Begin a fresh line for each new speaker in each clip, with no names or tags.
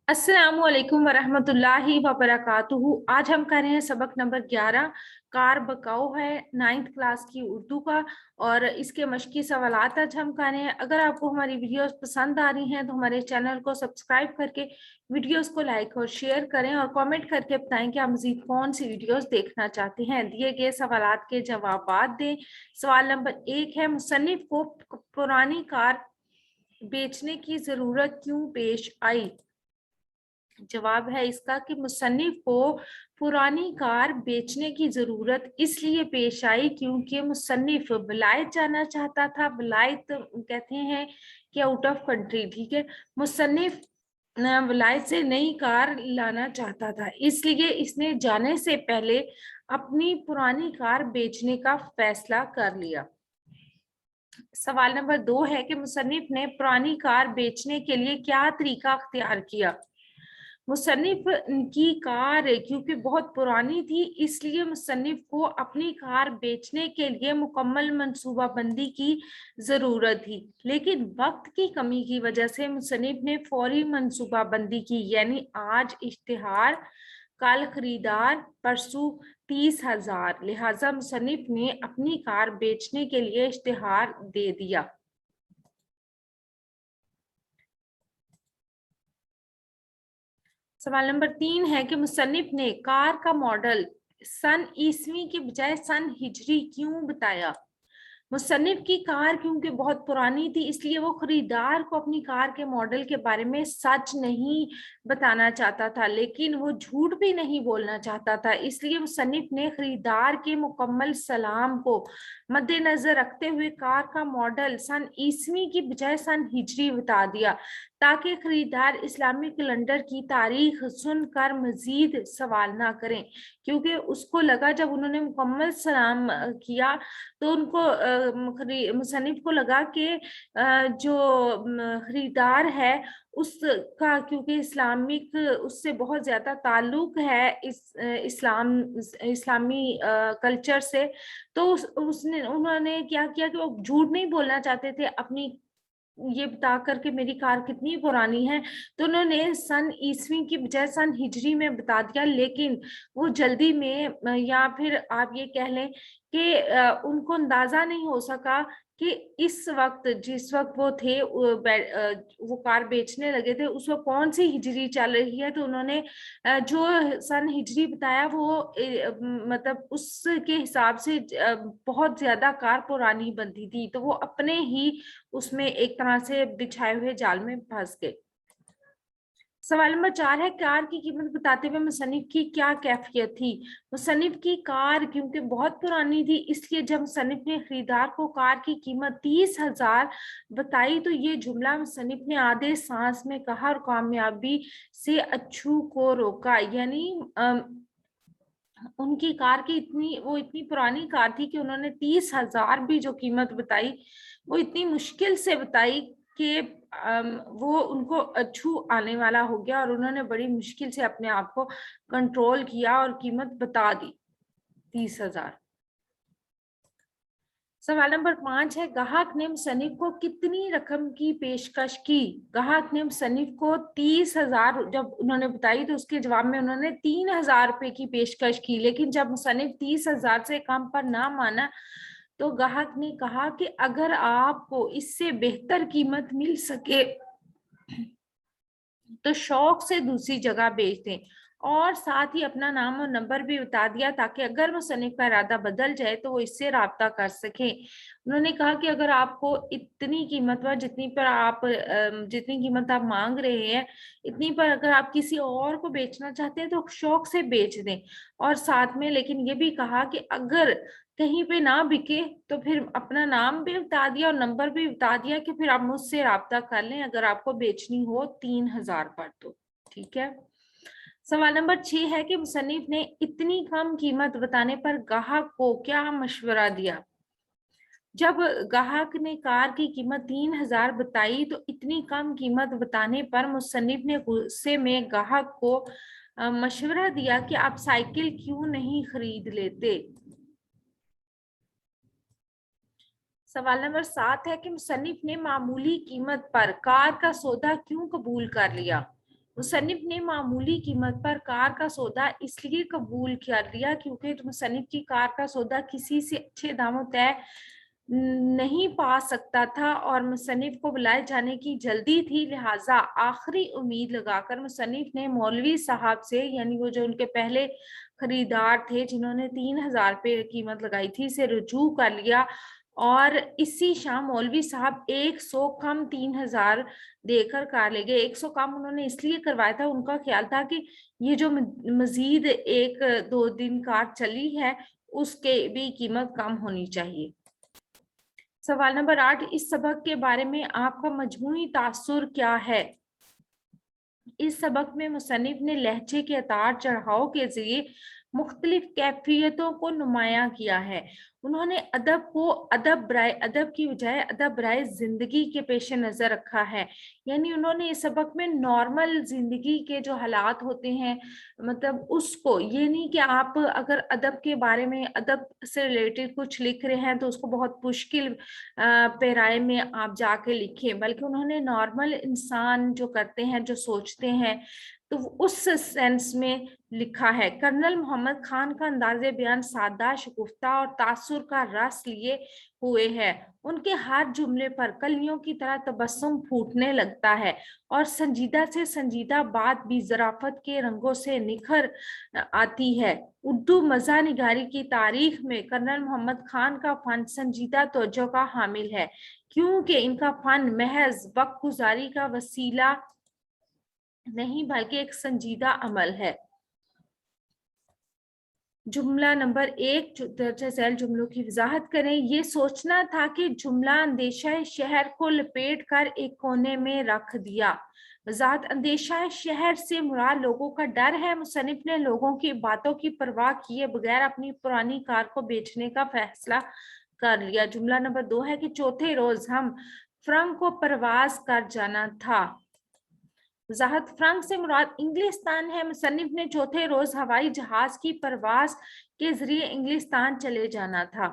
अस्सलामु अलैकुम वरहमतुल्लाहि वबरकातुहू। आज हम कर रहे हैं सबक नंबर 11। कार बकाओ है 9th क्लास की उर्दू का, और इसके मश्की सवालात आज हम कर रहे हैं। अगर आपको हमारी वीडियोस पसंद आ रही हैं तो हमारे चैनल को सब्सक्राइब करके वीडियोस को लाइक और शेयर करें, और कमेंट करके बताएं कि आप मजीद कौन सी वीडियोस देखना चाहते हैं। दिए गए सवालात के जवाब दें। सवाल नंबर 1 है, मुसन्निफ को पुरानी कार बेचने की जरूरत क्यों पेश आई? जवाब है इसका कि मुसन्निफ को पुरानी कार बेचने की जरूरत इसलिए पेश आई क्योंकि मुसन्निफ विलायत जाना चाहता था। विलायत कहते हैं कि आउट ऑफ कंट्री, ठीक है। मुसन्निफ विलायत से नई कार लाना चाहता था, इसलिए इसने जाने से पहले अपनी पुरानी कार बेचने का फैसला कर लिया। सवाल नंबर 2 है कि मुसन्निफ ने पुरानी कार बेचने के लिए क्या तरीका अख्तियार किया? मुसन्निफ की कार क्योंकि बहुत पुरानी थी, इसलिए मुसन्निफ को अपनी कार बेचने के लिए मुकम्मल मंसूबाबंदी की जरूरत थी, लेकिन वक्त की कमी की वजह से मुसन्निफ ने फौरी मंसूबाबंदी की, यानी आज इश्तिहार, कल खरीदार, परसों 30,000। लिहाजा मुसन्निफ ने अपनी कार बेचने के लिए इश्तिहार दे दिया। सवाल नंबर 3 है कि मुसन्निफ ने कार का मॉडल सन ईस्वी के बजाय सन हिजरी क्यों बताया? मुसन्निफ की कार क्योंकि बहुत पुरानी थी, इसलिए वो खरीदार को अपनी कार के मॉडल के बारे में सच नहीं बताना चाहता था, लेकिन वो झूठ भी नहीं बोलना चाहता था। इसलिए मुसन्निफ ने खरीदार के मुकम्मल सलाम को मद्देनजर रखते हुए कार का मॉडल सन ईस्वी की बजाय सन हिजरी बता दिया, ताकि खरीदार इस्लामी कैलेंडर की तारीख सुनकर मजीद सवाल ना करें। क्योंकि उसको लगा, जब उन्होंने मुकम्मल सलाम किया तो उनको मुसन्निफ को लगा कि जो खरीदार है उसका, क्योंकि इस्लामिक उससे बहुत ज्यादा ताल्लुक है इस्लामी कल्चर से, तो उसने उन्होंने क्या किया कि वो झूठ नहीं बोलना चाहते थे अपनी ये बता करके मेरी कार कितनी पुरानी है, तो उन्होंने सन ईस्वी की बजाय सन हिजरी में बता दिया। लेकिन वो जल्दी में या फिर आप ये कह लें कि उनको अंदाजा नहीं हो सका कि इस वक्त, जिस वक्त वो थे वो कार बेचने लगे थे, उस वक्त कौन सी हिजरी चल रही है। तो उन्होंने जो सन हिजरी बताया वो मतलब उसके हिसाब से बहुत ज्यादा कार पुरानी बनती थी, तो वो अपने ही उसमें एक तरह से बिछाए हुए जाल में फंस गए। सवाल नंबर 4 है, कार की कीमत बताते हुए मुसन्निफ की क्या कैफियत थी? मुसन्निफ की कार क्योंकि बहुत पुरानी थी, इसलिए जब मुसन्निफ ने खरीदार को कार की कीमत 30,000 बताई तो ये जुमला मुसन्निफ ने आधे सांस में कहा और कामयाबी से अच्छू को रोका। यानी उनकी कार की इतनी पुरानी कार थी कि उन्होंने 30,000 भी जो कीमत बताई वो इतनी मुश्किल से बताई कि वो उनको अच्छू आने वाला हो गया, और उन्होंने बड़ी मुश्किल से अपने आप को कंट्रोल किया और कीमत बता दी 30,000। सवाल नंबर 5 है, गाहक ने मुसन्निफ को कितनी रकम की पेशकश की? गाहक ने मुसन्निफ को 30,000 जब उन्होंने बताई तो उसके जवाब में उन्होंने 3,000 रुपए की पेशकश की, लेकिन जब मुसन्निफ 30,000 से कम पर ना माना तो गाहक ने कहा कि अगर आपको इससे बेहतर कीमत मिल सके तो शौक से दूसरी जगह बेच दें, और साथ ही अपना नाम और नंबर भी बता दिया ताकि अगर मुसन्निफ का इरादा बदल जाए तो वो इससे राब्ता कर सके। उन्होंने कहा कि अगर आपको इतनी कीमत पर जितनी कीमत आप मांग रहे हैं, इतनी पर अगर आप किसी और को बेचना चाहते हैं तो शौक से बेच दें। और साथ में लेकिन ये भी कहा कि अगर कहीं पे ना बिके तो फिर अपना नाम भी बता दिया और नंबर भी बता दिया कि फिर आप मुझसे राब्ता कर लें अगर आपको बेचनी हो 3,000 पर। तो ठीक है। सवाल नंबर 6 है कि मुसन्निफ ने इतनी कम कीमत बताने पर ग्राहक को क्या मशवरा दिया? जब ग्राहक ने कार की कीमत 3,000 बताई तो इतनी कम कीमत बताने पर मुसन्निफ ने गुस्से में ग्राहक को मशवरा दिया कि आप साइकिल क्यों नहीं खरीद लेते। सवाल नंबर 7 है कि मुसन्निफ ने मामूली कीमत पर कार का सौदा क्यों कबूल कर लिया? मुसन्निफ ने मामूली कीमत पर कार का सौदा इसलिए कबूल कर लिया क्योंकि मुसन्निफ की कार का सौदा किसी से अच्छे दामों तय नहीं पा सकता था और मुसन्निफ को बुलाए जाने की जल्दी थी, लिहाजा आखिरी उम्मीद लगाकर मुसन्निफ ने मौलवी साहब से, यानी वो जो उनके पहले खरीदार थे जिन्होंने 3,000 रुपये कीमत लगाई थी, से रुजू कर लिया और इसी शाम मौलवी साहब 100 कम 3,000 देकर कार ले गए। 100 कम उन्होंने इसलिए करवाया था, उनका ख्याल था कि ये जो मजीद 1-2 दिन कार चली है उसके भी कीमत कम होनी चाहिए। सवाल नंबर 8, इस सबक के बारे में आपका मजमूई तासुर क्या है? इस सबक में मुसन्निफ ने लहजे के उतार चढ़ाव के जरिए मुख्तलिफ कैफियतों को नुमाया किया है। उन्होंने अदब को अदब बराए अदब की बजाय अदब बराए जिंदगी के पेश नजर रखा है, यानी उन्होंने इस सबक में नॉर्मल जिंदगी के जो हालात होते हैं, मतलब उसको, ये नहीं कि आप अगर अदब के बारे में, अदब से रिलेटेड कुछ लिख रहे हैं तो उसको बहुत मुश्किल पैराए में आप जाके लिखें, बल्कि उन्होंने नॉर्मल इंसान जो करते हैं, जो सोचते हैं, तो उस सेंस में लिखा है। कर्नल मोहम्मद खान का अंदाज़े बयान सादा, शगुफ्ता और तासुर का रस लिए हुए है। उनके हर जुमले पर कलियों की तरह तबस्सुम फूटने लगता है और संजीदा से संजीदा बात भी ज़राफत के रंगों से निखर आती है। उर्दू मज़ा निगारी की तारीख में कर्नल मोहम्मद खान का फन संजीदा तवज्जो का हामिल है, क्योंकि इनका फन महज वक्त गुजारी का वसीला नहीं बल्कि एक संजीदा अमल है। जुमला नंबर 1, दर्जा झैल जुमलों की वजाहत करें। ये सोचना था कि जुमला अंदेशा शहर को लपेट कर एक कोने में रख दिया। वजाहत, अंदेशा शहर से मुराद लोगों का डर है। मुसन्निफ ने लोगों की बातों की परवाह किए बगैर अपनी पुरानी कार को बेचने का फैसला कर लिया। जुमला नंबर 2 है कि चौथे रोज हम फ्रंक को परवाज कर जाना था। वजाहत, फ्रंक से मुराद इंग्लिस्तान है। मुसन्निफ ने चौथे रोज हवाई जहाज की परवाज के जरिए इंग्लिस्तान चले जाना था।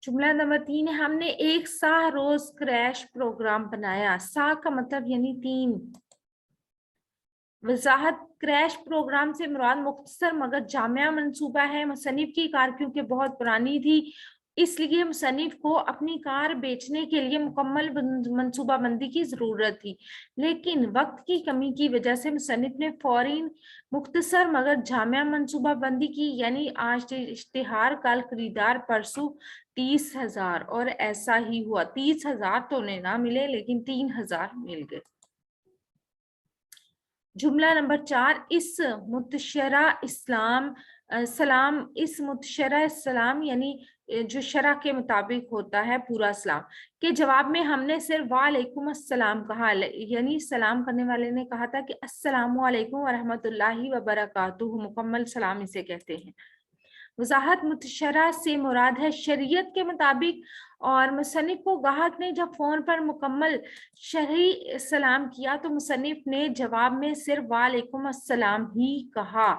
जुमला नंबर 3 है, हमने एक साह रोज क्रैश प्रोग्राम बनाया। साह का मतलब यानी 3। वजाहत, क्रैश प्रोग्राम से मुराद मुख्तसर मगर जामिया मंसूबा है। मुसन्निफ की कार क्योंकि बहुत पुरानी थी, इसलिए मुसन्निफ को अपनी कार बेचने के लिए मुकम्मल मंसूबाबंदी की जरूरत थी, लेकिन वक्त की कमी की वजह से मुसन्निफ ने फौरी मुख्तसर मगर जामिया मंसूबाबंदी की, यानी आज इश्तिहार, कल खरीदार, परसों 30,000, और ऐसा ही हुआ। 30,000 तो उन्हें ना मिले लेकिन 3,000 मिल गए। जुमला नंबर 4, इस मुतशरा सलाम यानी जो शरा के मुताबिक होता है पूरा सलाम के जवाब में हमने सिर्फ वालेकुम अस्सलाम कहा, यानी सलाम करने वाले ने कहा था कि अस्सलामु अलैकुम व रहमतुल्लाहि व बरकातुहू, मुकम्मल सलाम इसे कहते हैं। वजाहत, मुतशरा से मुराद है शरीयत के मुताबिक, और मुसन्निफ को गाहक ने जब फोन पर मुकम्मल शरई सलाम किया तो मुसन्निफ ने जवाब में सिर्फ वालेकुम अस्सलाम ही कहा।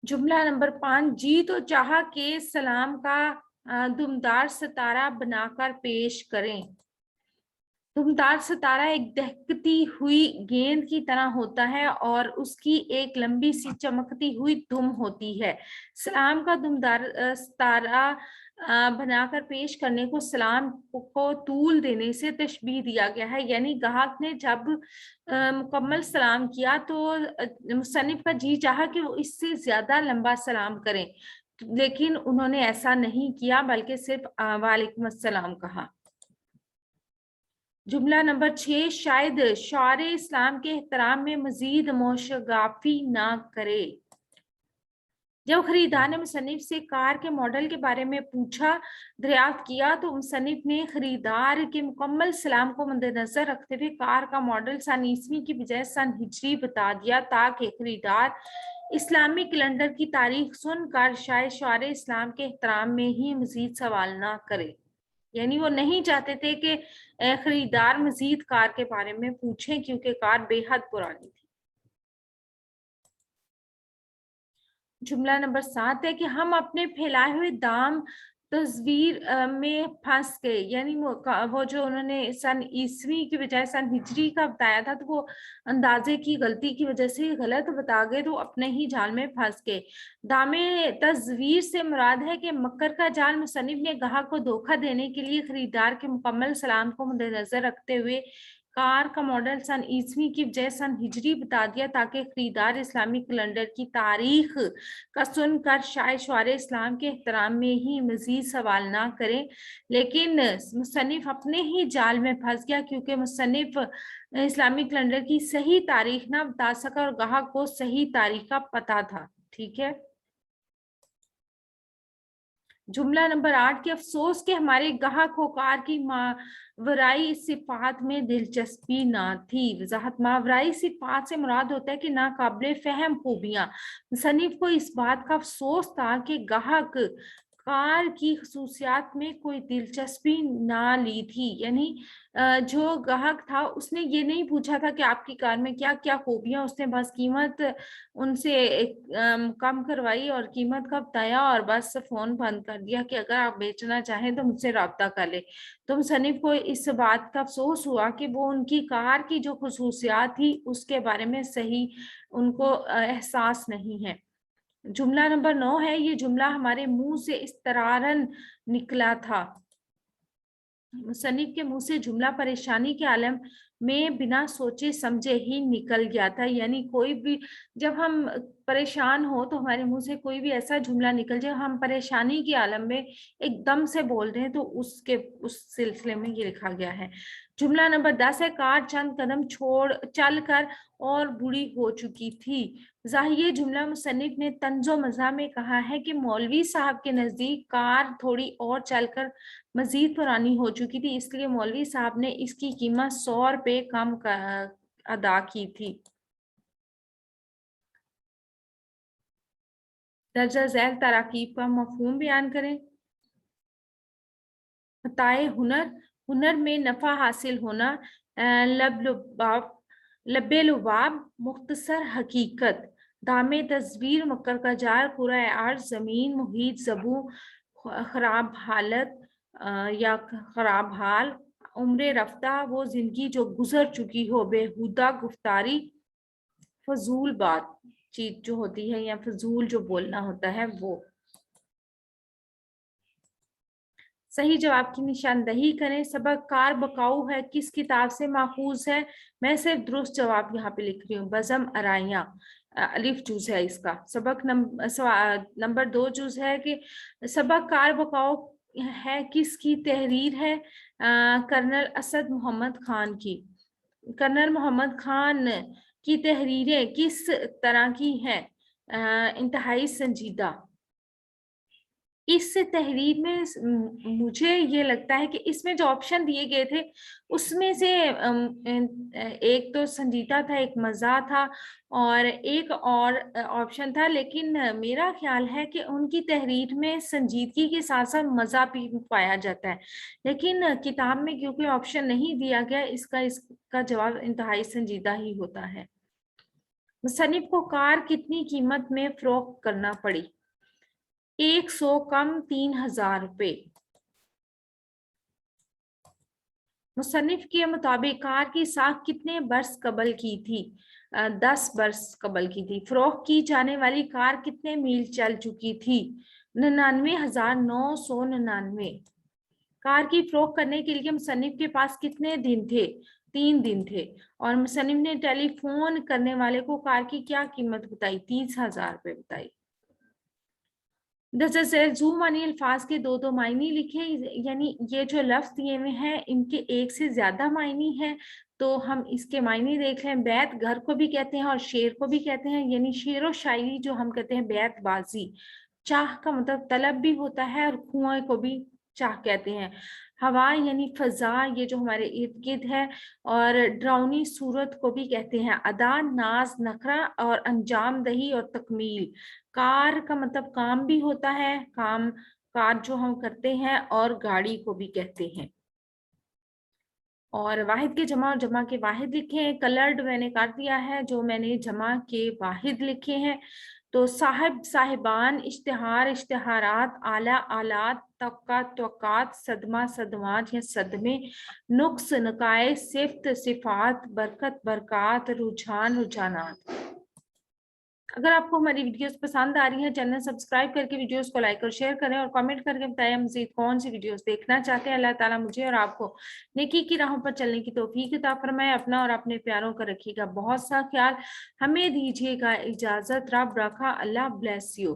जुमला नंबर 5, जी तो चाहा के सलाम का दुमदार सितारा बनाकर पेश करें। दुमदार सितारा एक दहकती हुई गेंद की तरह होता है और उसकी एक लंबी सी चमकती हुई दुम होती है। सलाम का दुमदार सितारा बनाकर पेश करने को सलाम को तूल देने से तशबीह दिया गया है, यानी गाहक ने जब मुकम्मल सलाम किया तो मुसन्निफ का जी चाहा कि वो इससे ज्यादा लंबा सलाम करें, लेकिन उन्होंने ऐसा नहीं किया बल्कि सिर्फ वालेकुम अस्सलाम कहा। जुमला नंबर 6, शायद शारे इस्लाम के एहतराम में मजीद मोशगाफी ना करे। जब खरीदार ने मुसन्निफ से कार के मॉडल के बारे में पूछा, दरियाफ्त किया, तो मुसन्निफ ने खरीदार के मुकम्मल सलाम को मद्देनजर रखते हुए कार का मॉडल सन ईस्वी की बजाय सन हिजरी बता दिया, ताकि खरीदार इस्लामी कैलेंडर की तारीख सुनकर शायद शारे इस्लाम के एहतराम में ही मजीद सवाल ना करे, यानी वो नहीं चाहते थे कि खरीदार मजीद कार के बारे में पूछें क्योंकि कार बेहद पुरानी थी। जुमला नंबर 7 है कि हम अपने फैलाए हुए दाम तस्वीर में फंस गए, यानी वो जो उन्होंने सन ईसवी की बजाय सन हिजरी का बताया था, तो वो अंदाजे की गलती की वजह से गलत बता गए, तो अपने ही जाल में फंस गए। दामे तस्वीर से मुराद है कि मक्कर का जाल मुसन्निफ ने गाहक को धोखा देने के लिए खरीदार के मुकम्मल सलामत को मद्देनजर रखते हुए कार का मॉडल सन ईसवी की बजाय सन हिजरी बता दिया, ताकि खरीदार इस्लामी कैलेंडर की तारीख का सुनकर शायद शुआरे इस्लाम के एहतराम में ही मजीद सवाल ना करें। लेकिन मुसन्निफ अपने ही जाल में फंस गया, क्योंकि मुसन्निफ इस्लामी कैलेंडर की सही तारीख ना बता सका और गाहक को सही तारीख का पता था। ठीक है। जुमला नंबर 8 के अफसोस के हमारे गाहक को कार की मावराई सिफात में दिलचस्पी ना थी। वजाहत, मावराई सिफात से मुराद होता है कि नाकाबिले फहम खूबियां। मुसन्निफ को इस बात का अफसोस था कि गाहक कार की खसूसियात में कोई दिलचस्पी ना ली थी, यानी जो ग्राहक था उसने ये नहीं पूछा था कि आपकी कार में क्या क्या खूबियां, उसने बस कीमत उनसे कम करवाई और कीमत का बताया और बस फोन बंद कर दिया कि अगर आप बेचना चाहें तो मुझसे राब्ता कर ले। तो मुसन्निफ को इस बात का अफसोस हुआ कि वो उनकी कार की जो खसूसियात थी उसके बारे में सही उनको एहसास नहीं है। जुमला नंबर 9 है, ये जुमला हमारे मुंह से इस्तरारन निकला था। मुसन्निफ के मुंह से जुमला परेशानी के आलम में बिना सोचे समझे ही निकल गया था, यानी कोई भी जब हम परेशान हो तो हमारे मुंह से कोई भी ऐसा जुमला निकल जाए, हम परेशानी के आलम में एकदम से बोल रहे हैं, तो उस सिलसिले में ये लिखा गया है। जुमला नंबर 10 है, कार चंद कदम छोड़ चल कर और बुरी हो चुकी थी। जाहिर ये जुमला मुसन्निफ ने तंजो मज़ा में कहा है कि मौलवी साहब के नजदीक कार थोड़ी और चलकर मजीद पुरानी हो चुकी थी, इसलिए मौलवी साहब ने इसकी कीमत 100 रुपए कम अदा की थी। दर्जा झैल तराकीब का मफहूम बयान करें। बताए हुनर, हुनर में नफा हासिल होना, लबलुबाब लबे लुबाब मुख्तसर हकीकत, दामे तस्वीर मक्कर का जार पूरा अर्ज जमीन मुहीत जबू खराब हालत या खराब हाल, उम्र रफ्ता वो जिंदगी जो गुजर चुकी हो, बेहुदा गुफ्तारी, फजूल बात चीज जो होती है या फजूल जो बोलना होता है वो। सही जवाब की निशानदही करें। सबक कार बकाऊ है किस किताब से माखूज है? मैं सिर्फ दुरुस्त जवाब यहाँ पे लिख रही हूँ। बज़म आराइयाँ, अलिफ जुज है इसका। सबक नंबर 2 जुज है कि सबक कार बकाऊ है किसकी तहरीर है? कर्नल असद मोहम्मद खान की। कर्नल मोहम्मद खान की तहरीरें किस तरह की हैं? इंतहाई संजीदा। इस तहरीर में मुझे ये लगता है कि इसमें जो ऑप्शन दिए गए थे उसमें से एक तो संजीदा था, एक मज़ा था और एक और ऑप्शन था, लेकिन मेरा ख्याल है कि उनकी तहरीर में संजीदगी के साथ साथ मज़ा भी पाया जाता है, लेकिन किताब में क्योंकि ऑप्शन नहीं दिया गया, इसका जवाब इंतहाई संजीदा ही होता है। मुसन्निफ को कार कितनी कीमत में फरोख्त करना पड़ी? 100 कम 3000 रुपए। मुसन्निफ के मुताबिक कार की साख कितने बरस कबल की थी? 10 बरस कबल की थी। फरोख्त की जाने वाली कार कितने मील चल चुकी थी? 99,999। कार की फरोख्त करने के लिए मुसन्निफ के पास कितने दिन थे? 3 दिन थे। और मुसन्निफ ने टेलीफोन करने वाले को कार की क्या कीमत बताई? 30,000 रुपए बताई। जैसे जूम वाली अल्फाज के दो दो मायने लिखे, यानी ये जो लफ्ज दिए हुए हैं इनके एक से ज्यादा मायने हैं, तो हम इसके मायने देख लें। बैत घर को भी कहते हैं और शेर को भी कहते हैं, यानी शेर और शायरी जो हम कहते हैं बैत बाजी। चाह का मतलब तलब भी होता है और कुएं को भी चाह कहते हैं। हवा यानी फजा, ये जो हमारे इर्द गिर्द है। और ड्राउनी सूरत को भी कहते हैं। अदा, नाज, नखरा और अंजाम दही और तकमील। कार का मतलब काम भी होता है, काम काज जो हम करते हैं, और गाड़ी को भी कहते हैं। और वाहिद के जमा और जमा के वाहिद लिखे हैं। कलर्ड मैंने कर दिया है, जो मैंने जमा के वाहिद लिखे हैं। तो साहिब, साहिबान, इश्तिहार, इश्तिहारात, आला, आलात, तवक्का, तवक्कात, सदमा, सदमात या सदमे, नुक्स, नकाए, सिफ्त, सिफात, बरकत, बरकात, रुझान, रुझानात। अगर आपको हमारी वीडियोस पसंद आ रही हैं, चैनल सब्सक्राइब करके वीडियोस को लाइक और शेयर करें और कमेंट करके बताएं मज़ीद कौन सी वीडियोस देखना चाहते हैं। अल्लाह ताला मुझे और आपको नेकी की राहों पर चलने की तौफीक अता फरमाए। अपना और अपने प्यारों का रखिएगा बहुत सा ख्याल। हमें दीजिएगा इजाजत। रब रखा। अल्लाह ब्लेस यू।